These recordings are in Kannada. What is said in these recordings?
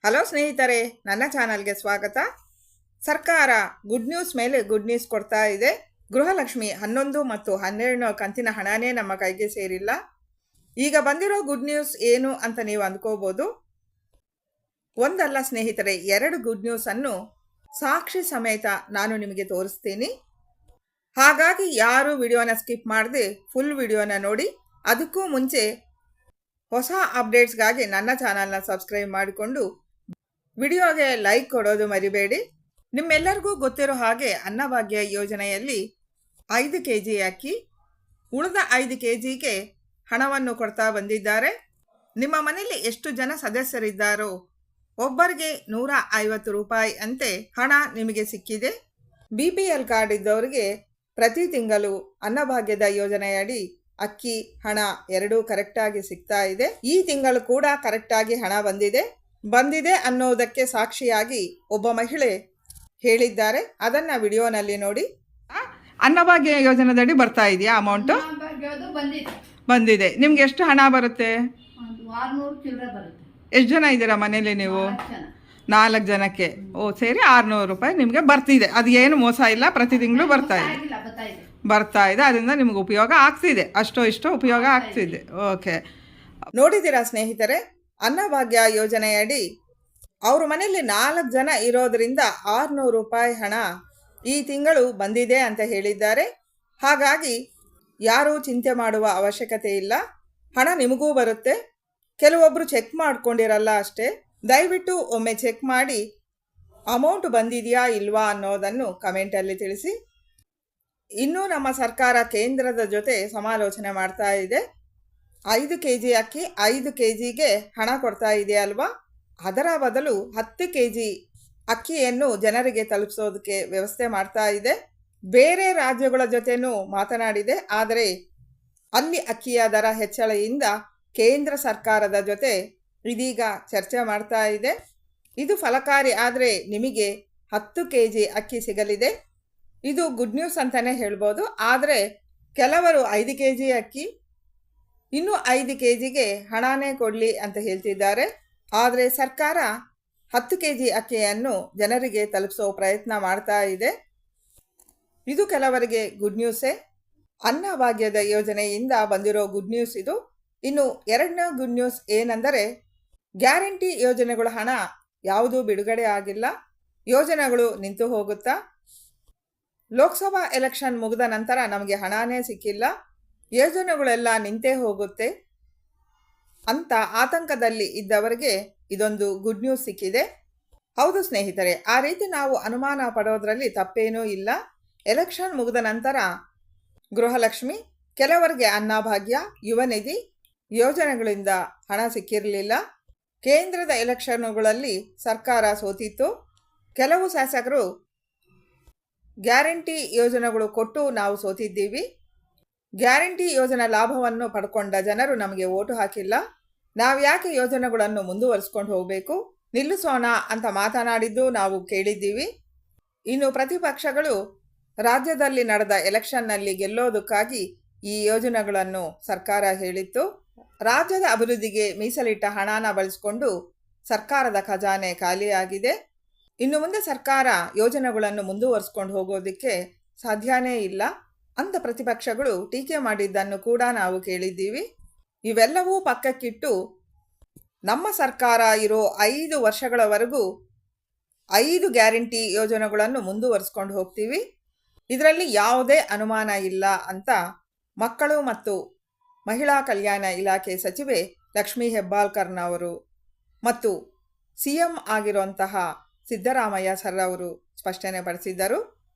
ಹಲೋ ಸ್ನೇಹಿತರೆ, ನನ್ನ ಚಾನಲ್ಗೆ ಸ್ವಾಗತ. ಸರ್ಕಾರ ಗುಡ್ ನ್ಯೂಸ್ ಮೇಲೆ ಗುಡ್ ನ್ಯೂಸ್ ಕೊಡ್ತಾ ಇದೆ. ಗೃಹಲಕ್ಷ್ಮಿ 11 ಮತ್ತು 12 ಕಂತಿನ ಹಣನೇ ನಮ್ಮ ಕೈಗೆ ಸೇರಿಲ್ಲ. ಈಗ ಬಂದಿರೋ ಗುಡ್ ನ್ಯೂಸ್ ಏನು ಅಂತ ನೀವು ಅಂದ್ಕೋಬೋದು. ಒಂದಲ್ಲ ಸ್ನೇಹಿತರೆ, 2 ಗುಡ್ ನ್ಯೂಸ್ ಅನ್ನು ಸಾಕ್ಷಿ ಸಮೇತ ನಾನು ನಿಮಗೆ ತೋರಿಸ್ತೀನಿ. ಹಾಗಾಗಿ ಯಾರು ವಿಡಿಯೋನ ಸ್ಕಿಪ್ ಮಾಡದೆ ಫುಲ್ ವಿಡಿಯೋನ ನೋಡಿ. ಅದಕ್ಕೂ ಮುಂಚೆ ಹೊಸ ಅಪ್ಡೇಟ್ಸ್ಗಾಗಿ ನನ್ನ ಚಾನಲ್ನ ಸಬ್ಸ್ಕ್ರೈಬ್ ಮಾಡಿಕೊಂಡು ವಿಡಿಯೋಗೆ ಲೈಕ್ ಕೊಡೋದು ಮರಿಬೇಡಿ. ನಿಮ್ಮೆಲ್ಲರಿಗೂ ಗೊತ್ತಿರೋ ಹಾಗೆ ಅನ್ನಭಾಗ್ಯ ಯೋಜನೆಯಲ್ಲಿ 5 kg ಅಕ್ಕಿ, ಉಳಿದ 5 kgಗೆ ಹಣವನ್ನು ಕೊಡ್ತಾ ಬಂದಿದ್ದಾರೆ. ನಿಮ್ಮ ಮನೆಯಲ್ಲಿ ಎಷ್ಟು ಜನ ಸದಸ್ಯರಿದ್ದಾರೋ ಒಬ್ಬರಿಗೆ 150 ರೂಪಾಯಿ ಅಂತೆ ಹಣ ನಿಮಗೆ ಸಿಕ್ಕಿದೆ. BPL ಕಾರ್ಡ್ ಇದ್ದವರಿಗೆ ಪ್ರತಿ ತಿಂಗಳು ಅನ್ನಭಾಗ್ಯದ ಯೋಜನೆಯಡಿ ಅಕ್ಕಿ ಹಣ ಎರಡೂ ಕರೆಕ್ಟಾಗಿ ಸಿಗ್ತಾ ಇದೆ. ಈ ತಿಂಗಳು ಕೂಡ ಕರೆಕ್ಟಾಗಿ ಹಣ ಬಂದಿದೆ ಅನ್ನೋದಕ್ಕೆ ಸಾಕ್ಷಿಯಾಗಿ ಒಬ್ಬ ಮಹಿಳೆ ಹೇಳಿದ್ದಾರೆ. ಅದನ್ನ ವಿಡಿಯೋನಲ್ಲಿ ನೋಡಿ. ಅನ್ನಭಾಗ್ಯ ಯೋಜನೆದಡಿ ಬರ್ತಾ ಇದೆಯಾ ಅಮೌಂಟ್? ಬಂದಿದೆ. ನಿಮ್ಗೆ ಎಷ್ಟು ಹಣ ಬರುತ್ತೆ? ಎಷ್ಟು ಜನ ಇದ್ದೀರಾ ಮನೇಲಿ ನೀವು? 4 ಜನಕ್ಕೆ. ಸೇರಿ 600 ರೂಪಾಯಿ ನಿಮಗೆ ಬರ್ತಿದೆ. ಅದು ಏನು ಮೋಸ ಇಲ್ಲ, ಪ್ರತಿ ತಿಂಗಳು ಬರ್ತಾ ಇದೆ. ಅದರಿಂದ ನಿಮ್ಗೆ ಉಪಯೋಗ ಆಗ್ತಿದೆ, ಅಷ್ಟೋ ಇಷ್ಟೋ ಉಪಯೋಗ ಆಗ್ತಿದೆ. ಓಕೆ, ನೋಡಿದ್ದೀರಾ ಸ್ನೇಹಿತರೆ, ಅನ್ನಭಾಗ್ಯ ಯೋಜನೆಯಡಿ ಅವ್ರ ಮನೆಯಲ್ಲಿ 4 ಜನ ಇರೋದ್ರಿಂದ 600 ರೂಪಾಯಿ ಹಣ ಈ ತಿಂಗಳು ಬಂದಿದೆ ಅಂತ ಹೇಳಿದ್ದಾರೆ. ಹಾಗಾಗಿ ಯಾರೂ ಚಿಂತೆ ಮಾಡುವ ಅವಶ್ಯಕತೆ ಇಲ್ಲ. ಹಣ ನಿಮಗೂ ಬರುತ್ತೆ. ಕೆಲವೊಬ್ಬರು ಚೆಕ್ ಮಾಡ್ಕೊಂಡಿರಲ್ಲ ಅಷ್ಟೇ. ದಯವಿಟ್ಟು ಒಮ್ಮೆ ಚೆಕ್ ಮಾಡಿ ಅಮೌಂಟ್ ಬಂದಿದೆಯಾ ಇಲ್ವಾ ಅನ್ನೋದನ್ನು ಕಮೆಂಟಲ್ಲಿ ತಿಳಿಸಿ. ಇನ್ನೂ ನಮ್ಮ ಸರ್ಕಾರ ಕೇಂದ್ರದ ಜೊತೆ ಸಮಾಲೋಚನೆ ಮಾಡ್ತಾ ಇದೆ. 5 kg ಅಕ್ಕಿ 5 kgಗೆ ಹಣ ಕೊಡ್ತಾ ಇದೆ ಅಲ್ವಾ, ಅದರ ಬದಲು 10 kg ಅಕ್ಕಿಯನ್ನು ಜನರಿಗೆ ತಲುಪಿಸೋದಕ್ಕೆ ವ್ಯವಸ್ಥೆ ಮಾಡ್ತಾ ಇದೆ. ಬೇರೆ ರಾಜ್ಯಗಳ ಜೊತೆನೂ ಮಾತನಾಡಿದೆ. ಆದರೆ ಅಲ್ಲಿ ಅಕ್ಕಿಯ ದರ ಹೆಚ್ಚಳದಿಂದ ಕೇಂದ್ರ ಸರ್ಕಾರದ ಜೊತೆ ಇದೀಗ ಚರ್ಚೆ ಮಾಡ್ತಾ ಇದೆ. ಇದು ಫಲಕಾರಿ ಆದರೆ ನಿಮಗೆ 10 kg ಅಕ್ಕಿ ಸಿಗಲಿದೆ. ಇದು ಗುಡ್ ನ್ಯೂಸ್ ಅಂತಲೇ ಹೇಳ್ಬೋದು. ಆದರೆ ಕೆಲವರು 5 kg ಅಕ್ಕಿ ಇನ್ನು 5 kgಗೆ ಹಣನೇ ಕೊಡಲಿ ಅಂತ ಹೇಳ್ತಿದ್ದಾರೆ. ಆದರೆ ಸರ್ಕಾರ 10 kg ಅಕ್ಕಿಯನ್ನು ಜನರಿಗೆ ತಲುಪಿಸೋ ಪ್ರಯತ್ನ ಮಾಡ್ತಾ ಇದೆ. ಇದು ಕೆಲವರಿಗೆ ಗುಡ್ ನ್ಯೂಸೇ. ಅನ್ನಭಾಗ್ಯದ ಯೋಜನೆಯಿಂದ ಬಂದಿರೋ ಗುಡ್ ನ್ಯೂಸ್ ಇದು. ಇನ್ನು 2ನೇ ಗುಡ್ ನ್ಯೂಸ್ ಏನೆಂದರೆ, ಗ್ಯಾರಂಟಿ ಯೋಜನೆಗಳ ಹಣ ಯಾವುದೂ ಬಿಡುಗಡೆ ಆಗಿಲ್ಲ. ಯೋಜನೆಗಳು ನಿಂತು ಹೋಗುತ್ತಾ. ಲೋಕಸಭಾ ಎಲೆಕ್ಷನ್ ಮುಗಿದ ನಂತರ ನಮಗೆ ಹಣನೇ ಸಿಕ್ಕಿಲ್ಲ, ಯೋಜನೆಗಳೆಲ್ಲ ನಿಂತೇ ಹೋಗುತ್ತೆ ಅಂತ ಆತಂಕದಲ್ಲಿ ಇದ್ದವರಿಗೆ ಇದೊಂದು ಗುಡ್ ನ್ಯೂಸ್ ಸಿಕ್ಕಿದೆ. ಹೌದು ಸ್ನೇಹಿತರೆ, ಆ ರೀತಿ ನಾವು ಅನುಮಾನ ಪಡೋದ್ರಲ್ಲಿ ತಪ್ಪೇನೂ ಇಲ್ಲ. ಎಲೆಕ್ಷನ್ ಮುಗಿದ ನಂತರ ಗೃಹಲಕ್ಷ್ಮಿ, ಕೆಲವರಿಗೆ ಅನ್ನಭಾಗ್ಯ, ಯುವ ನಿಧಿ ಯೋಜನೆಗಳಿಂದ ಹಣ ಸಿಕ್ಕಿರಲಿಲ್ಲ. ಕೇಂದ್ರದ ಎಲೆಕ್ಷನ್ಗಳಲ್ಲಿ ಸರ್ಕಾರ ಸೋತಿತ್ತು. ಕೆಲವು ಶಾಸಕರು ಗ್ಯಾರಂಟಿ ಯೋಜನೆಗಳು ಕೊಟ್ಟು ನಾವು ಸೋತಿದ್ದೀವಿ. ಗ್ಯಾರಂಟಿ ಯೋಜನೆ ಲಾಭವನ್ನು ಪಡ್ಕೊಂಡ ಜನರು ನಮಗೆ ಓಟು ಹಾಕಿಲ್ಲ. ನಾವು ಯಾಕೆ ಯೋಜನೆಗಳನ್ನು ಮುಂದುವರಿಸ್ಕೊಂಡು ಹೋಗಬೇಕು, ನಿಲ್ಲಿಸೋಣ ಅಂತ ಮಾತನಾಡಿದ್ದು ನಾವು ಕೇಳಿದ್ದೀವಿ. ಇನ್ನು ಪ್ರತಿಪಕ್ಷಗಳು ರಾಜ್ಯದಲ್ಲಿ ನಡೆದ ಎಲೆಕ್ಷನ್ನಲ್ಲಿ ಗೆಲ್ಲೋದಕ್ಕಾಗಿ ಈ ಯೋಜನೆಗಳನ್ನು ಸರ್ಕಾರ ಹೇಳಿತ್ತು. ರಾಜ್ಯದ ಅಭಿವೃದ್ಧಿಗೆ ಮೀಸಲಿಟ್ಟ ಹಣನ ಬಳಸಿಕೊಂಡು ಸರ್ಕಾರದ ಖಜಾನೆ ಖಾಲಿಯಾಗಿದೆ. ಇನ್ನು ಮುಂದೆ ಸರ್ಕಾರ ಯೋಜನೆಗಳನ್ನು ಮುಂದುವರಿಸ್ಕೊಂಡು ಹೋಗೋದಕ್ಕೆ ಸಾಧ್ಯನೇ ಇಲ್ಲ ಅಂತ ಪ್ರತಿಪಕ್ಷಗಳು ಟೀಕೆ ಮಾಡಿದ್ದನ್ನು ಕೂಡ ನಾವು ಕೇಳಿದ್ದೀವಿ. ಇವೆಲ್ಲವೂ ಪಕ್ಕಕ್ಕಿಟ್ಟು ನಮ್ಮ ಸರ್ಕಾರ ಇರೋ 5 ವರ್ಷಗಳವರೆಗೂ 5 ಗ್ಯಾರಂಟಿ ಯೋಜನೆಗಳನ್ನು ಮುಂದುವರಿಸ್ಕೊಂಡು ಹೋಗ್ತೀವಿ. ಇದರಲ್ಲಿ ಯಾವುದೇ ಅನುಮಾನ ಇಲ್ಲ ಅಂತ ಮಕ್ಕಳು ಮತ್ತು ಮಹಿಳಾ ಕಲ್ಯಾಣ ಇಲಾಖೆ ಸಚಿವೆ ಲಕ್ಷ್ಮೀ ಹೆಬ್ಬಾಳ್ಕರ್ನವರು ಮತ್ತು CM ಆಗಿರುವಂತಹ ಸಿದ್ದರಾಮಯ್ಯ ಸರ್ ಅವರು ಸ್ಪಷ್ಟನೆ ಪಡಿಸಿದ್ದರು.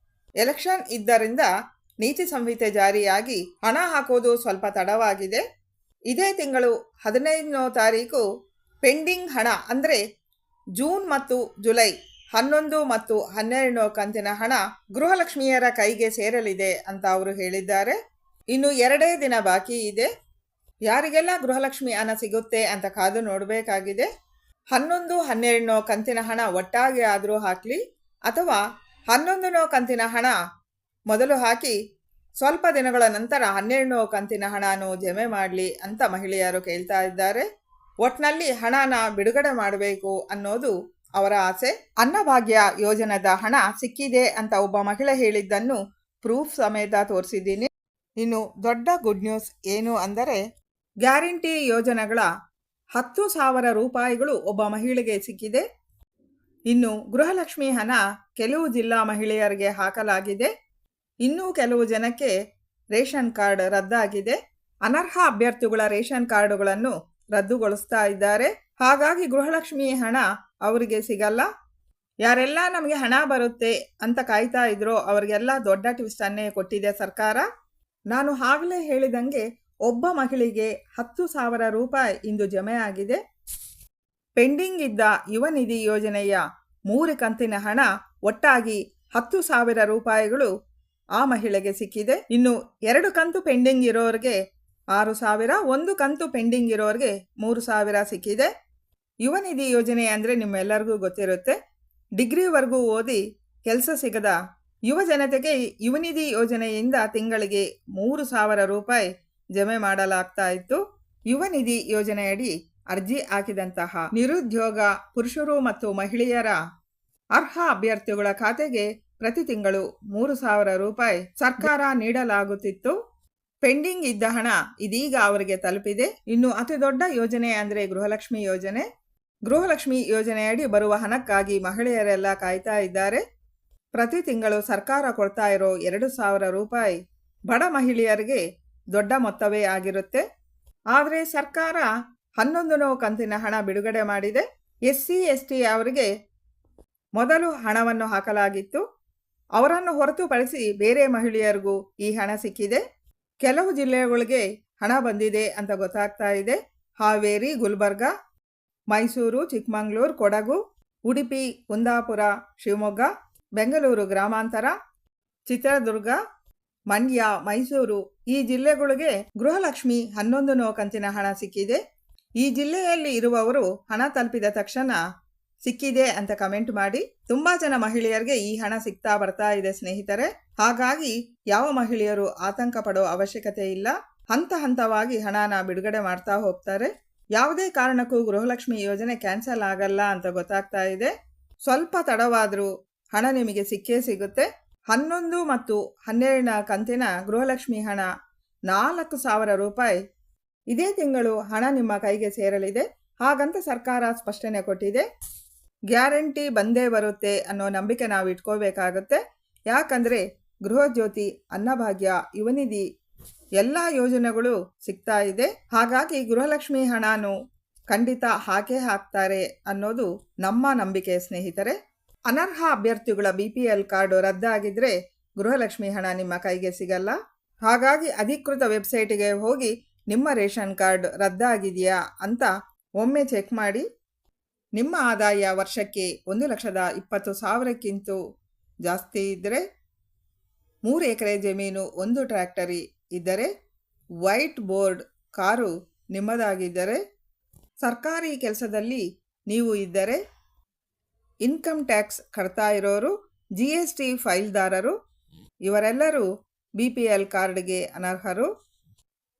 ಎಲೆಕ್ಷನ್ ಇದ್ದರಿಂದ ನೀತಿ ಸಂಹಿತೆ ಜಾರಿಯಾಗಿ ಹಣ ಹಾಕೋದು ಸ್ವಲ್ಪ ತಡವಾಗಿದೆ. ಇದೇ ತಿಂಗಳು 15ನೇ ತಾರೀಕು ಪೆಂಡಿಂಗ್ ಹಣ ಅಂದರೆ ಜೂನ್ ಮತ್ತು ಜುಲೈ 11 ಮತ್ತು 12 ಕಂತಿನ ಹಣ ಗೃಹಲಕ್ಷ್ಮಿಯರ ಕೈಗೆ ಸೇರಲಿದೆ ಅಂತ ಅವರು ಹೇಳಿದ್ದಾರೆ. ಇನ್ನು 2 ದಿನ ಬಾಕಿ ಇದೆ. ಯಾರಿಗೆಲ್ಲ ಗೃಹಲಕ್ಷ್ಮಿ ಹಣ ಸಿಗುತ್ತೆ ಅಂತ ಕಾದು ನೋಡಬೇಕಾಗಿದೆ. 11, 12 ಕಂತಿನ ಹಣ ಒಟ್ಟಾಗಿ ಆದರೂ ಹಾಕಲಿ ಅಥವಾ 11 ಕಂತಿನ ಹಣ ಮೊದಲು ಹಾಕಿ ಸ್ವಲ್ಪ ದಿನಗಳ ನಂತರ 12 ಕಂತಿನ ಹಣನೂ ಜಮೆ ಮಾಡಲಿ ಅಂತ ಮಹಿಳೆಯರು ಕೇಳ್ತಾ ಇದ್ದಾರೆ. ಒಟ್ನಲ್ಲಿ ಹಣನ ಬಿಡುಗಡೆ ಮಾಡಬೇಕು ಅನ್ನೋದು ಅವರ ಆಸೆ. ಅನ್ನಭಾಗ್ಯ ಯೋಜನೆದ ಹಣ ಸಿಕ್ಕಿದೆ ಅಂತ ಒಬ್ಬ ಮಹಿಳೆ ಹೇಳಿದ್ದನ್ನು ಪ್ರೂಫ್ ಸಮೇತ ತೋರಿಸಿದ್ದೀನಿ. ಇನ್ನು ದೊಡ್ಡ ಗುಡ್ ನ್ಯೂಸ್ ಏನು ಅಂದರೆ, ಗ್ಯಾರಂಟಿ ಯೋಜನೆಗಳ 10,000 ರೂಪಾಯಿಗಳು ಒಬ್ಬ ಮಹಿಳೆಗೆ ಸಿಕ್ಕಿದೆ. ಇನ್ನು ಗೃಹಲಕ್ಷ್ಮಿ ಹಣ ಕೆಲವು ಜಿಲ್ಲಾ ಮಹಿಳೆಯರಿಗೆ ಹಾಕಲಾಗಿದೆ. ಇನ್ನೂ ಕೆಲವು ಜನಕ್ಕೆ ರೇಷನ್ ಕಾರ್ಡ್ ರದ್ದಾಗಿದೆ. ಅನರ್ಹ ಅಭ್ಯರ್ಥಿಗಳ ರೇಷನ್ ಕಾರ್ಡುಗಳನ್ನು ರದ್ದುಗೊಳಿಸ್ತಾ ಇದ್ದಾರೆ. ಹಾಗಾಗಿ ಗೃಹಲಕ್ಷ್ಮಿ ಹಣ ಅವರಿಗೆ ಸಿಗಲ್ಲ. ಯಾರೆಲ್ಲ ನಮಗೆ ಹಣ ಬರುತ್ತೆ ಅಂತ ಕಾಯ್ತಾ ಇದ್ರೋ ಅವರಿಗೆಲ್ಲ ದೊಡ್ಡ ಟ್ವಿಸ್ಟನ್ನೇ ಕೊಟ್ಟಿದೆ ಸರ್ಕಾರ. ನಾನು ಆಗಲೇ ಹೇಳಿದಂಗೆ ಒಬ್ಬ ಮಹಿಳೆಗೆ 10,000 ರೂಪಾಯಿ ಇಂದು ಜಮೆ ಆಗಿದೆ. ಪೆಂಡಿಂಗ್ ಇದ್ದ ಯುವ ನಿಧಿ ಯೋಜನೆಯ 3 ಕಂತಿನ ಹಣ ಒಟ್ಟಾಗಿ 10,000 ರೂಪಾಯಿಗಳು ಆ ಮಹಿಳೆಗೆ ಸಿಕ್ಕಿದೆ. ಇನ್ನು 2 ಕಂತು ಪೆಂಡಿಂಗ್ ಇರೋರಿಗೆ 6,000, 1 ಕಂತು ಪೆಂಡಿಂಗ್ ಇರೋರಿಗೆ 3,000 ಸಿಕ್ಕಿದೆ. ಯುವ ನಿಧಿ ಯೋಜನೆ ಅಂದರೆ ನಿಮ್ಮೆಲ್ಲರಿಗೂ ಗೊತ್ತಿರುತ್ತೆ. ಡಿಗ್ರಿವರೆಗೂ ಓದಿ ಕೆಲಸ ಸಿಗದ ಯುವ ಜನತೆಗೆ ಯುವ ನಿಧಿ ಯೋಜನೆಯಿಂದ ತಿಂಗಳಿಗೆ 3,000 ರೂಪಾಯಿ ಜಮೆ ಮಾಡಲಾಗ್ತಾ ಇತ್ತು. ಯುವ ನಿಧಿ ಯೋಜನೆಯಡಿ ಅರ್ಜಿ ಹಾಕಿದಂತಹ ನಿರುದ್ಯೋಗ ಪುರುಷರು ಮತ್ತು ಮಹಿಳೆಯರ ಅರ್ಹ ಅಭ್ಯರ್ಥಿಗಳ ಖಾತೆಗೆ ಪ್ರತಿ ತಿಂಗಳು 3,000 ರೂಪಾಯಿ ಸರ್ಕಾರ ನೀಡಲಾಗುತ್ತಿತ್ತು. ಪೆಂಡಿಂಗ್ ಇದ್ದ ಹಣ ಇದೀಗ ಅವರಿಗೆ ತಲುಪಿದೆ. ಇನ್ನು ಅತಿ ದೊಡ್ಡ ಯೋಜನೆ ಅಂದರೆ ಗೃಹಲಕ್ಷ್ಮಿ ಯೋಜನೆ. ಗೃಹಲಕ್ಷ್ಮಿ ಯೋಜನೆಯಡಿ ಬರುವ ಹಣಕ್ಕಾಗಿ ಮಹಿಳೆಯರೆಲ್ಲ ಕಾಯ್ತಾ ಇದ್ದಾರೆ. ಪ್ರತಿ ತಿಂಗಳು ಸರ್ಕಾರ ಕೊಡ್ತಾ ಇರೋ 2,000 ರೂಪಾಯಿ ಬಡ ಮಹಿಳೆಯರಿಗೆ ದೊಡ್ಡ ಮೊತ್ತವೇ ಆಗಿರುತ್ತೆ. ಆದರೆ ಸರ್ಕಾರ 11 ಕಂತಿನ ಹಣ ಬಿಡುಗಡೆ ಮಾಡಿದೆ. SC ST ಅವರಿಗೆ ಮೊದಲು ಹಣವನ್ನು ಹಾಕಲಾಗಿತ್ತು. ಅವರನ್ನು ಹೊರತುಪಡಿಸಿ ಬೇರೆ ಮಹಿಳೆಯರಿಗೂ ಈ ಹಣ ಸಿಕ್ಕಿದೆ. ಕೆಲವು ಜಿಲ್ಲೆಗಳಿಗೆ ಹಣ ಬಂದಿದೆ ಅಂತ ಗೊತ್ತಾಗ್ತಾ ಇದೆ. ಹಾವೇರಿ, ಗುಲ್ಬರ್ಗ, ಮೈಸೂರು, ಚಿಕ್ಕಮಗಳೂರು, ಕೊಡಗು, ಉಡುಪಿ, ಕುಂದಾಪುರ, ಶಿವಮೊಗ್ಗ, ಬೆಂಗಳೂರು ಗ್ರಾಮಾಂತರ, ಚಿತ್ರದುರ್ಗ, ಮಂಡ್ಯ, ಮೈಸೂರು ಈ ಜಿಲ್ಲೆಗಳಿಗೆ ಗೃಹಲಕ್ಷ್ಮಿ 11 ಕಂತಿನ ಹಣ ಸಿಕ್ಕಿದೆ. ಈ ಜಿಲ್ಲೆಯಲ್ಲಿ ಇರುವವರು ಹಣ ತಲುಪಿದ ತಕ್ಷಣ ಸಿಕ್ಕಿದೆ ಅಂತ ಕಮೆಂಟ್ ಮಾಡಿ. ತುಂಬಾ ಜನ ಮಹಿಳೆಯರಿಗೆ ಈ ಹಣ ಸಿಗ್ತಾ ಬರ್ತಾ ಇದೆ ಸ್ನೇಹಿತರೆ. ಹಾಗಾಗಿ ಯಾವ ಮಹಿಳೆಯರು ಆತಂಕ ಪಡೋ ಅವಶ್ಯಕತೆ ಇಲ್ಲ. ಹಂತ ಹಂತವಾಗಿ ಹಣನ ಬಿಡುಗಡೆ ಮಾಡ್ತಾ ಹೋಗ್ತಾರೆ. ಯಾವುದೇ ಕಾರಣಕ್ಕೂ ಗೃಹಲಕ್ಷ್ಮಿ ಯೋಜನೆ ಕ್ಯಾನ್ಸಲ್ ಆಗಲ್ಲ ಅಂತ ಗೊತ್ತಾಗ್ತಾ ಇದೆ. ಸ್ವಲ್ಪ ತಡವಾದರೂ ಹಣ ನಿಮಗೆ ಸಿಕ್ಕೇ ಸಿಗುತ್ತೆ. 11 ಮತ್ತು 12ನ ಕಂತಿನ ಗೃಹಲಕ್ಷ್ಮಿ ಹಣ 4,000 ರೂಪಾಯಿ ಇದೇ ತಿಂಗಳು ಹಣ ನಿಮ್ಮ ಕೈಗೆ ಸೇರಲಿದೆ. ಹಾಗಂತ ಸರ್ಕಾರ ಸ್ಪಷ್ಟನೆ ಕೊಟ್ಟಿದೆ. ಗ್ಯಾರಂಟಿ ಬಂದೇ ಬರುತ್ತೆ ಅನ್ನೋ ನಂಬಿಕೆ ನಾವು ಇಟ್ಕೋಬೇಕಾಗುತ್ತೆ. ಯಾಕಂದರೆ ಗೃಹಜ್ಯೋತಿ, ಅನ್ನಭಾಗ್ಯ, ಯುವನಿಧಿ ಎಲ್ಲ ಯೋಜನೆಗಳು ಸಿಗ್ತಾ ಇದೆ. ಹಾಗಾಗಿ ಗೃಹಲಕ್ಷ್ಮಿ ಹಣನು ಖಂಡಿತ ಹಾಕೇ ಹಾಕ್ತಾರೆ ಅನ್ನೋದು ನಮ್ಮ ನಂಬಿಕೆ ಸ್ನೇಹಿತರೆ. ಅನರ್ಹ ಅಭ್ಯರ್ಥಿಗಳ BPL ಕಾರ್ಡು ರದ್ದಾಗಿದ್ದರೆ ಗೃಹಲಕ್ಷ್ಮಿ ಹಣ ನಿಮ್ಮ ಕೈಗೆ ಸಿಗಲ್ಲ. ಹಾಗಾಗಿ ಅಧಿಕೃತ ವೆಬ್ಸೈಟ್ಗೆ ಹೋಗಿ ನಿಮ್ಮ ರೇಷನ್ ಕಾರ್ಡ್ ರದ್ದಾಗಿದೆಯಾ ಅಂತ ಒಮ್ಮೆ ಚೆಕ್ ಮಾಡಿ. ನಿಮ್ಮ ಆದಾಯ ವರ್ಷಕ್ಕೆ 1,20,000ಕ್ಕಿಂತ ಜಾಸ್ತಿ ಇದ್ದರೆ, 3 ಎಕರೆ ಜಮೀನು, 1 ಟ್ರ್ಯಾಕ್ಟರಿ ಇದ್ದರೆ, ವೈಟ್ ಬೋರ್ಡ್ ಕಾರು ನಿಮ್ಮದಾಗಿದ್ದರೆ, ಸರ್ಕಾರಿ ಕೆಲಸದಲ್ಲಿ ನೀವು ಇದ್ದರೆ, ಇನ್ಕಮ್ ಟ್ಯಾಕ್ಸ್ ಕಟ್ತಾ ಇರೋರು, GST ಫೈಲ್ದಾರರು ಇವರೆಲ್ಲರೂ BPL ಕಾರ್ಡ್ಗೆ ಅನರ್ಹರು.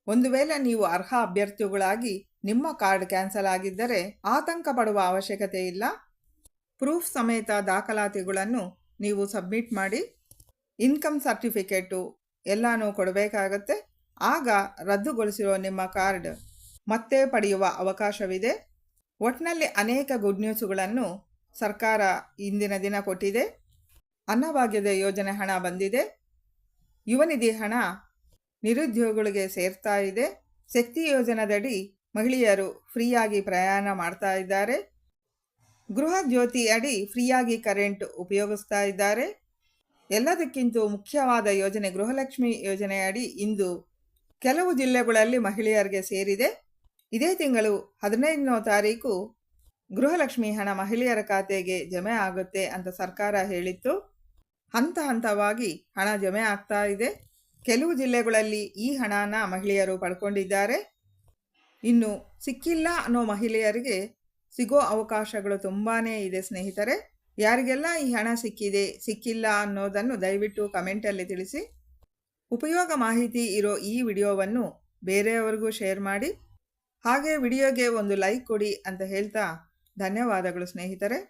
ಒಂದು ವೇಳೆ ನೀವು ಅರ್ಹ ಅಭ್ಯರ್ಥಿಗಳಾಗಿ ನಿಮ್ಮ ಕಾರ್ಡ್ ಕ್ಯಾನ್ಸಲ್ ಆಗಿದ್ದರೆ ಆತಂಕ ಪಡುವ ಅವಶ್ಯಕತೆ ಇಲ್ಲ. ಪ್ರೂಫ್ ಸಮೇತ ದಾಖಲಾತಿಗಳನ್ನು ನೀವು ಸಬ್ಮಿಟ್ ಮಾಡಿ. ಇನ್ಕಮ್ ಸರ್ಟಿಫಿಕೇಟು ಎಲ್ಲನೂ ಕೊಡಬೇಕಾಗತ್ತೆ. ಆಗ ರದ್ದುಗೊಳಿಸಿರೋ ನಿಮ್ಮ ಕಾರ್ಡ್ ಮತ್ತೆ ಪಡೆಯುವ ಅವಕಾಶವಿದೆ. ಒಟ್ಟಿನಲ್ಲಿ ಅನೇಕ ಗುಡ್ ನ್ಯೂಸುಗಳನ್ನು ಸರ್ಕಾರ ಇಂದಿನ ದಿನ ಕೊಟ್ಟಿದೆ. ಅನ್ನಭಾಗ್ಯದ ಯೋಜನೆ ಹಣ ಬಂದಿದೆ. ಯುವ ನಿಧಿ ಹಣ ನಿರುದ್ಯೋಗಿಗಳಿಗೆ ಸೇರ್ತಾ ಇದೆ. ಶಕ್ತಿ ಯೋಜನೆದಡಿ ಮಹಿಳೆಯರು ಫ್ರೀಯಾಗಿ ಪ್ರಯಾಣ ಮಾಡ್ತಾ ಇದ್ದಾರೆ. ಗೃಹ ಜ್ಯೋತಿ ಅಡಿ ಫ್ರೀಯಾಗಿ ಕರೆಂಟ್ ಉಪಯೋಗಿಸ್ತಾ ಇದ್ದಾರೆ. ಎಲ್ಲದಕ್ಕಿಂತ ಮುಖ್ಯವಾದ ಯೋಜನೆ ಗೃಹಲಕ್ಷ್ಮಿ ಯೋಜನೆ ಅಡಿ ಇಂದು ಕೆಲವು ಜಿಲ್ಲೆಗಳಲ್ಲಿ ಮಹಿಳೆಯರಿಗೆ ಸೇರಿದೆ. ಇದೇ ತಿಂಗಳು 15ನೇ ತಾರೀಕು ಗೃಹಲಕ್ಷ್ಮಿ ಹಣ ಮಹಿಳೆಯರ ಖಾತೆಗೆ ಜಮೆ ಆಗುತ್ತೆ ಅಂತ ಸರ್ಕಾರ ಹೇಳಿತ್ತು. ಹಂತ ಹಂತವಾಗಿ ಹಣ ಜಮೆ ಆಗ್ತಾ ಇದೆ. ಕೆಲವು ಜಿಲ್ಲೆಗಳಲ್ಲಿ ಈ ಹಣನ ಮಹಿಳೆಯರು ಪಡ್ಕೊಂಡಿದ್ದಾರೆ. ಇನ್ನು ಸಿಕ್ಕಿಲ್ಲ ಅನ್ನೋ ಮಹಿಳೆಯರಿಗೆ ಸಿಗೋ ಅವಕಾಶಗಳು ತುಂಬಾ ಇದೆ ಸ್ನೇಹಿತರೆ. ಯಾರಿಗೆಲ್ಲ ಈ ಹಣ ಸಿಕ್ಕಿದೆ ಸಿಕ್ಕಿಲ್ಲ ಅನ್ನೋದನ್ನು ದಯವಿಟ್ಟು ಕಮೆಂಟಲ್ಲಿ ತಿಳಿಸಿ. ಉಪಯೋಗ ಮಾಹಿತಿ ಇರೋ ಈ ವಿಡಿಯೋವನ್ನು ಬೇರೆಯವರಿಗೂ ಶೇರ್ ಮಾಡಿ. ಹಾಗೆ ವಿಡಿಯೋಗೆ ಒಂದು ಲೈಕ್ ಕೊಡಿ ಅಂತ ಹೇಳ್ತಾ ಧನ್ಯವಾದಗಳು ಸ್ನೇಹಿತರೆ.